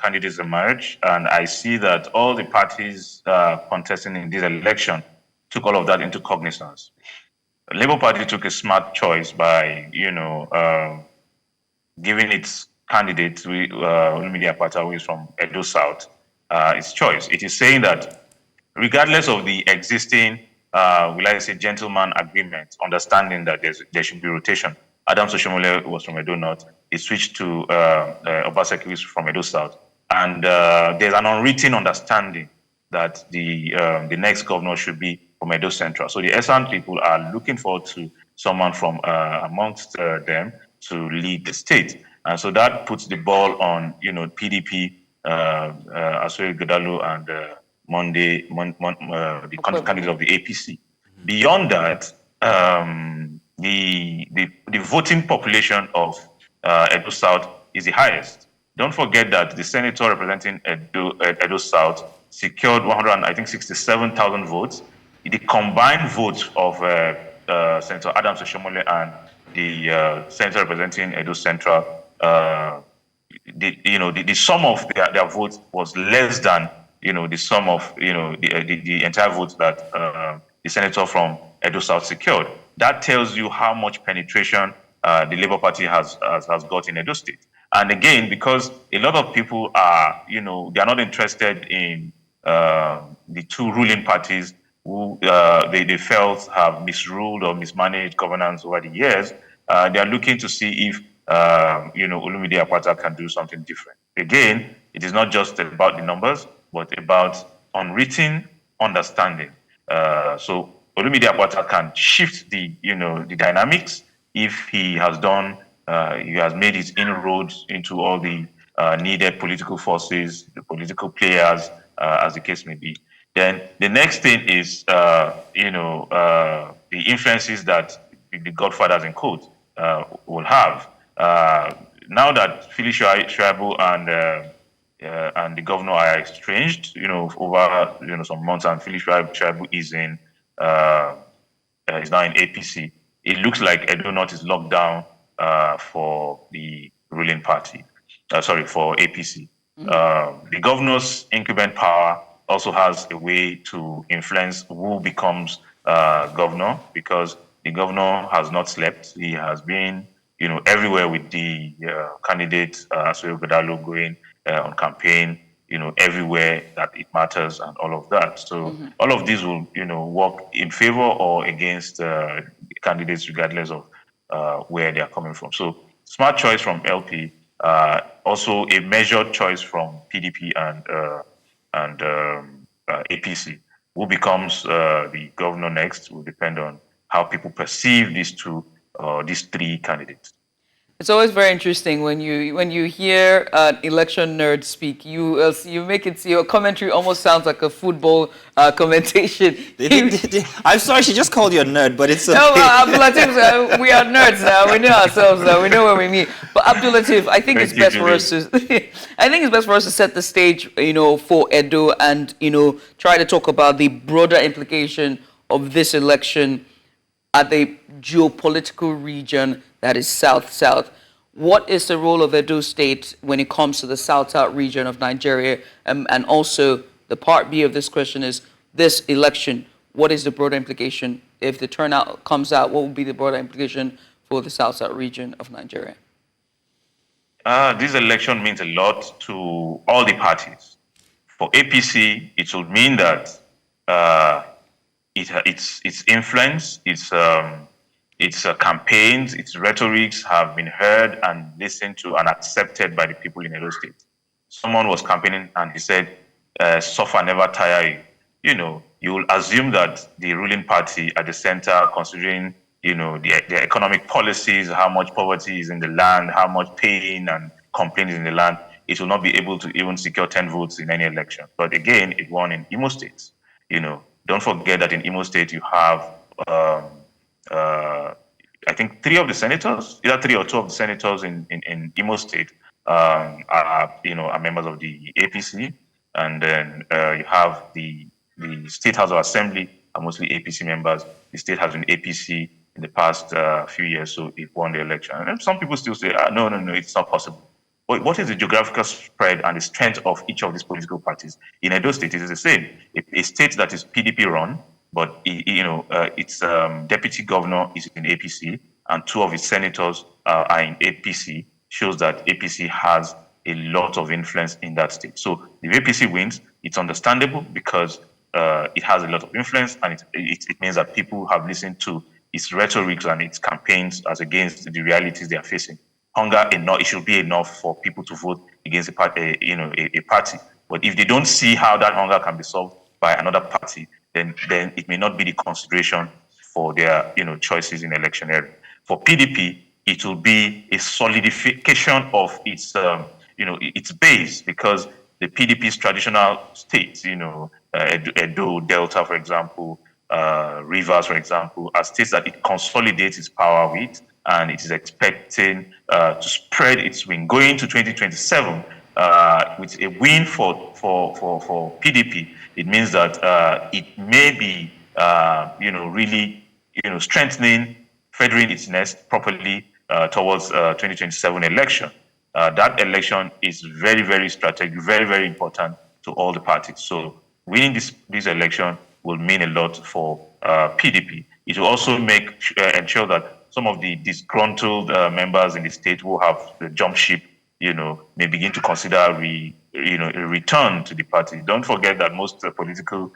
candidates emerge, and I see that all the parties contesting in this election took all of that into cognizance. The Labour Party took a smart choice by, giving its candidate, Olumide Akpata, who is from Edo South, its choice. It is saying that regardless of the existing, will I say, gentleman agreement, understanding that there should be rotation. Adams Oshiomhole was from Edo North. He switched to Obaseki, who is from Edo South. And there's an unwritten understanding that the next governor should be from Edo Central. So the Esan people are looking forward to someone from amongst them to lead the state. And so that puts the ball on, PDP, Asue Godalo, and the candidates of the APC. Beyond that, the voting population of Edo South is the highest. Don't forget that the senator representing Edo South secured 67,000 votes. The combined votes of Senator Adams Oshiomhole and the senator representing Edo Central, the sum of their votes was less than the sum of the entire votes that the senator from Edo South secured. That tells you how much penetration the Labour Party has got in Edo State. And again, because a lot of people are, they are not interested in the 2 ruling parties who they felt have misruled or mismanaged governance over the years. They are looking to see if, Olumide Akpata can do something different. Again, it is not just about the numbers, but about unwritten understanding. So Olumide Akpata can shift the dynamics if he has made his inroads into all the needed political forces, the political players, as the case may be. Then the next thing is, the influences that the godfathers in quote will have. Now that Philly Shuaibu and the governor are estranged, over some months, and Philly Shuaibu is is now in APC. It looks like Edo North is locked down for the ruling party. For APC. The governor's incumbent power also has a way to influence who becomes governor, because the governor has not slept. He has been, everywhere with the candidate, Asue Godalo, going on campaign, everywhere that it matters and all of that. So all of these will, work in favor or against candidates, regardless of where they are coming from. So smart choice from LP, also a measured choice from PDP and APC. Who becomes the governor next will depend on how people perceive these 3 candidates. It's always very interesting when you hear an election nerd speak. You make it, your commentary almost sounds like a football commentation. I'm sorry, she just called you a nerd, but it's okay. No, Abdulateef, we are nerds now. We know ourselves now. We know where we meet. But Abdulateef, I think it's best for us to set the stage, for Edo, and try to talk about the broader implication of this election at the geopolitical region that is South-South. What is the role of Edo State when it comes to the South-South region of Nigeria? And also, the part B of this question is, this election, what is the broader implication? If the turnout comes out, what will be the broader implication for the South-South region of Nigeria? This election means a lot to all the parties. For APC, it would mean that its influence, its its campaigns, its rhetorics have been heard and listened to and accepted by the people in Edo State. Someone was campaigning and he said, suffer, never tire you. You will assume that the ruling party at the center, considering, the economic policies, how much poverty is in the land, how much pain and complaint is in the land, it will not be able to even secure 10 votes in any election. But again, it won in Imo State. Don't forget that in Imo State you have, I think, 3 of the senators, either 3 or 2 of the senators in Imo State are members of the APC, and then you have the State House of Assembly are mostly APC members. The state has been APC in the past few years, so it won the election. And some people still say, no, it's not possible. But what is the geographical spread and the strength of each of these political parties? In Edo State, it is the same. A state that is PDP run, but its deputy governor is in APC, and 2 of its senators are in APC, shows that APC has a lot of influence in that state. So if APC wins, it's understandable because it has a lot of influence, and it means that people have listened to its rhetoric and its campaigns as against the realities they are facing. Hunger enough, it should be enough for people to vote against a party. But if they don't see how that hunger can be solved by another party, then it may not be the consideration for their choices in electioneering. For PDP, it will be a solidification of its its base, because the PDP's traditional states, Edo, Delta, for example, Rivers, for example, are states that it consolidates its power with, and it is expecting to spread its wing. Going to 2027 with a win for PDP, it means that it may be really strengthening, feathering its nest properly towards 2027 election. That election is very, very strategic, very, very important to all the parties. So winning this election will mean a lot for PDP. It will also ensure that some of the disgruntled members in the state who have jumped ship, may begin to consider a return to the party. Don't forget that most political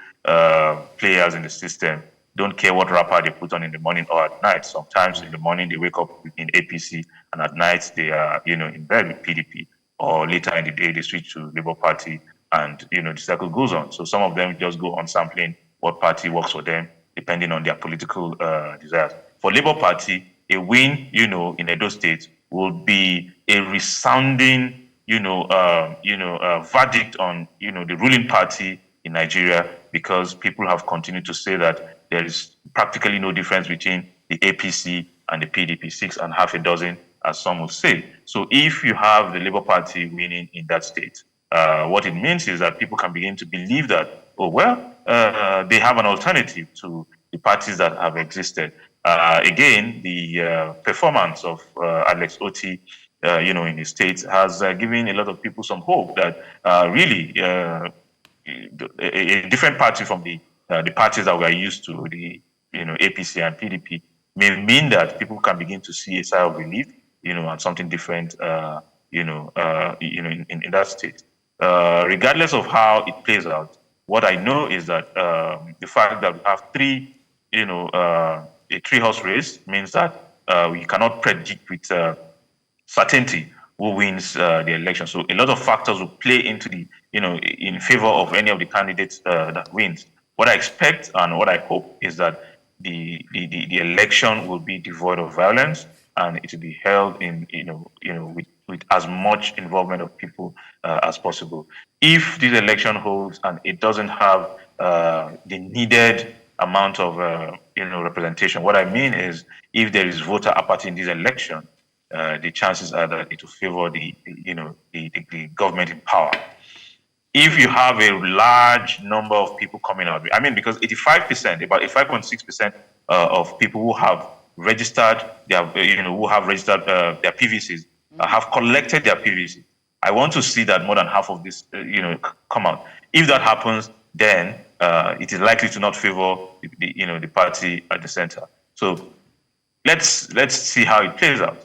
players in the system don't care what wrapper they put on in the morning or at night. Sometimes in the morning they wake up in APC, and at night they are, in bed with PDP, or later in the day they switch to Labour Party, and the cycle goes on. So some of them just go on sampling what party works for them, depending on their political desires. For Labour Party, a win, in Edo State will be a resounding, verdict on, the ruling party in Nigeria, because people have continued to say that there is practically no difference between the APC and the PDP, 6 and half a dozen, as some would say. So if you have the Labour Party winning in that state, what it means is that people can begin to believe that, they have an alternative to the parties that have existed. Again, the performance of Alex Otti, in the States has given a lot of people some hope that really a different party from the parties that we are used to, the APC and PDP, may mean that people can begin to see a sigh of relief, and something different, in that state. Regardless of how it plays out, what I know is that the fact that we have a 3-horse race means that we cannot predict with certainty who wins the election. So a lot of factors will play into the, in favor of any of the candidates that wins. What I expect and what I hope is that the election will be devoid of violence, and it will be held in, with as much involvement of people as possible. If this election holds and it doesn't have the needed amount of representation, what I mean is, if there is voter apathy in this election, the chances are that it will favor the government in power. If you have a large number of people coming out, because 85%, about 85.6% of people who have registered their PVCs have collected their PVC. I want to see that more than half of this, come out. If that happens, then it is likely to not favor the party at the center. So let's see how it plays out.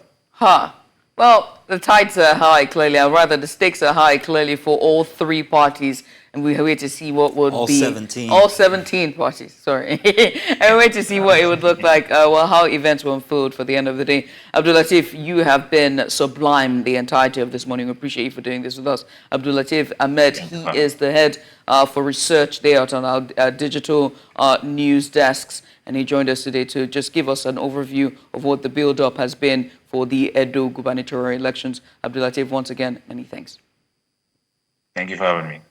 Well, the tides are high, clearly, or rather the stakes are high, clearly, for all 3 parties and we wait to see what would all be 17. All 17 parties. Sorry, and we wait to see what it would look like. Well, how events will unfold for the end of the day. Abdulateef, you have been sublime the entirety of this morning. We appreciate you for doing this with us. Abdulateef Ahmed, he is the head for research there on our digital news desks. And he joined us today to just give us an overview of what the build-up has been for the Edo gubernatorial elections. Abdulateef, once again, many thanks. Thank you for having me.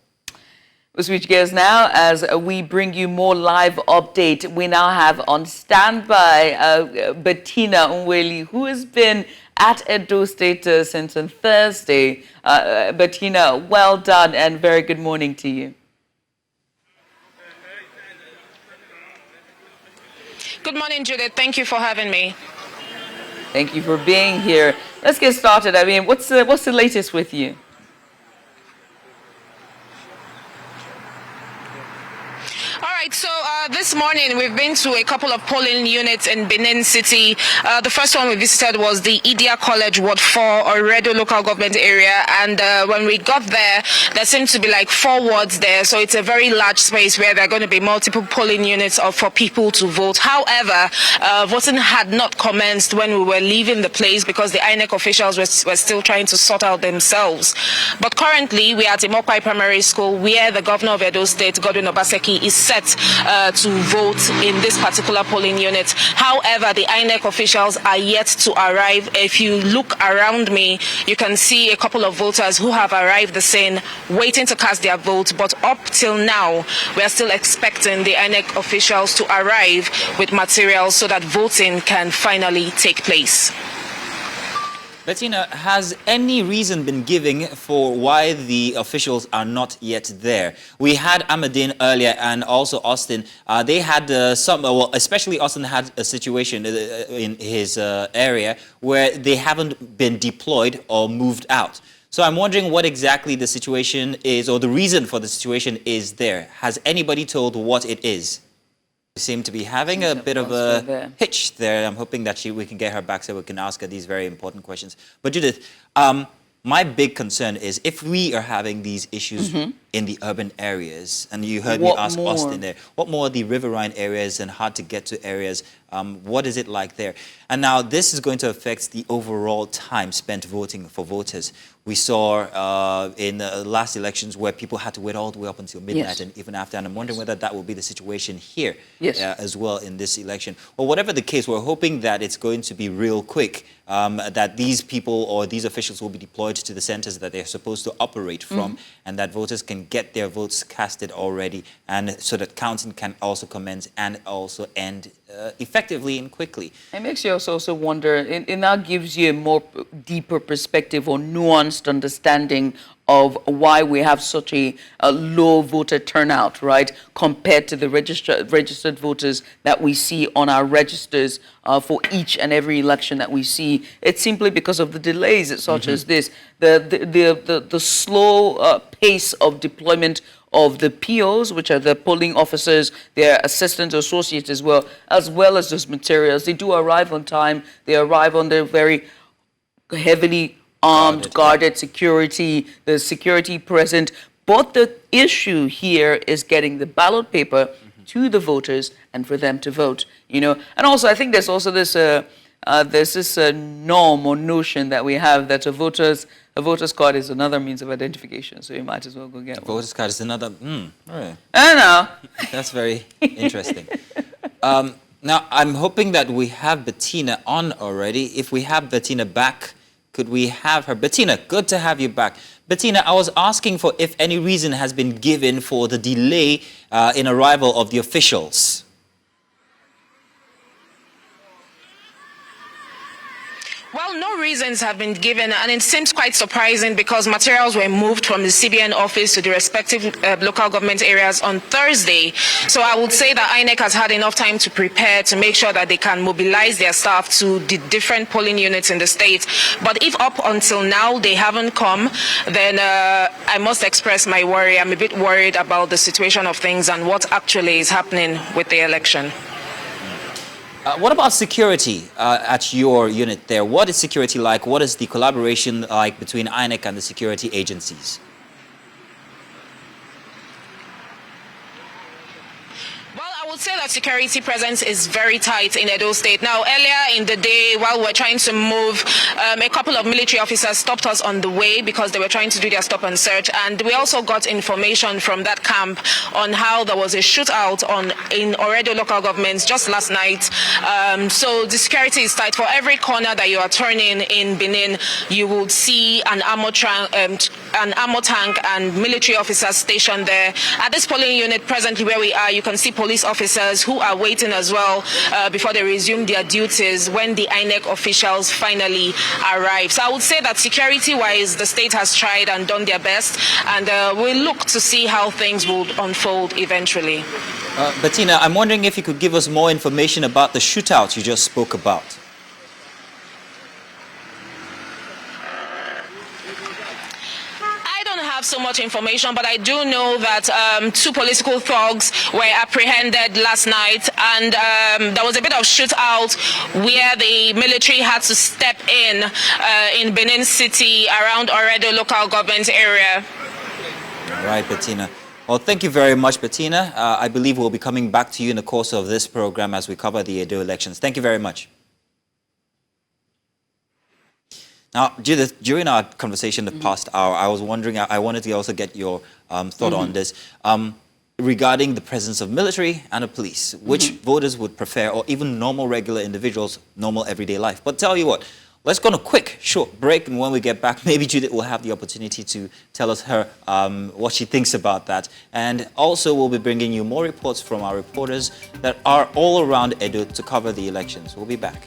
We'll switch gears now as we bring you more live update. We now have on standby Bettina Nweli, who has been at Edo State since on Thursday. Bettina, well done and very good morning to you. Good morning, Judith. Thank you for having me. Thank you for being here. Let's get started. I mean, what's the latest with you? All right, so this morning we've been to a couple of polling units in Benin City. The first one we visited was the Idia College Ward 4 or Edo local government area, and when we got there, there seemed to be like 4 wards there, so it's a very large space where there are going to be multiple polling units for people to vote. However, voting had not commenced when we were leaving the place because the INEC officials were still trying to sort out themselves. But currently, we are at Imokwai Primary School where the governor of Edo State, Godwin Obaseki, is set to vote in this particular polling unit. However, the INEC officials are yet to arrive. If you look around me, you can see a couple of voters who have arrived the scene waiting to cast their vote. But up till now, we are still expecting the INEC officials to arrive with materials so that voting can finally take place. Bettina, has any reason been given for why the officials are not yet there? We had Ahmadine earlier and also Austin. They had well, especially Austin had a situation in his area where they haven't been deployed or moved out. So I'm wondering what exactly the situation is, or the reason for the situation is there. Has anybody told what it is? We seem to be having a bit of a hitch there. I'm hoping that we can get her back so we can ask her these very important questions. But Judith, my big concern is if we are having these issues in the urban areas, and you heard me ask Austin there, what more the riverine areas and hard to get to areas, what is it like there? And now this is going to affect the overall time spent voting for voters. We saw in the last elections where people had to wait all the way up until midnight and even after, and I'm wondering whether that will be the situation here as well in this election. Well, whatever the case, we're hoping that it's going to be real quick, that these people or these officials will be deployed to the centers that they're supposed to operate from, and that voters can get their votes casted already, and so that counting can also commence and also end effectively and quickly. It makes you also wonder, it now gives you a more deeper perspective or nuanced understanding of why we have such a low voter turnout, right, compared to the registered voters that we see on our registers for each and every election that we see. It's simply because of the delays such as this, the slow pace of deployment of the POs, which are the polling officers, their assistants, associates as well as those materials. They do arrive on time. They arrive on their very heavily armed, guarded security, the security present. But the issue here is getting the ballot paper to the voters and for them to vote, you know. And also, I think there's also this norm or notion that we have that a voter's card is another means of identification, so you might as well go get one. Voter's card is another, right. I know. That's very interesting. Now, I'm hoping that we have Bettina on already. If we have Bettina back, could we have her? Bettina, good to have you back. Bettina, I was asking for if any reason has been given for the delay in arrival of the officials. Well, no reasons have been given, and it seems quite surprising because materials were moved from the CBN office to the respective local government areas on Thursday. So I would say that INEC has had enough time to prepare to make sure that they can mobilize their staff to the different polling units in the state. But if up until now they haven't come, then I must express my worry. I'm a bit worried about the situation of things and what actually is happening with the election. What about security at your unit there? What is security like? What is the collaboration like between INEC and the security agencies? I would say that security presence is very tight in Edo State. Now, earlier in the day, while we're trying to move, a couple of military officers stopped us on the way because they were trying to do their stop and search. And we also got information from that camp on how there was a shootout in Oredo local government just last night. So the security is tight. For every corner that you are turning in Benin, you will see an armor tank and military officers stationed there. At this polling unit presently where we are, you can see police officers who are waiting as well before they resume their duties when the INEC officials finally arrive. So I would say that security-wise, the state has tried and done their best, and we'll look to see how things will unfold eventually. Bettina, I'm wondering if you could give us more information about the shootout you just spoke about. Have so much information, but I do know that two political thugs were apprehended last night, and there was a bit of shootout where the military had to step in Benin City around Oredo local government area. All right, Bettina. Well, thank you very much, Bettina. I believe we'll be coming back to you in the course of this program as we cover the Edo elections. Thank you very much. Now, during our conversation the past hour, I was wondering, I wanted to also get your thought on this, regarding the presence of military and the police, which voters would prefer, or even normal, regular individuals, normal everyday life. But tell you what, let's go on a quick, short break, and when we get back, maybe Judith will have the opportunity to tell us what she thinks about that. And also, we'll be bringing you more reports from our reporters that are all around Edo to cover the elections. We'll be back.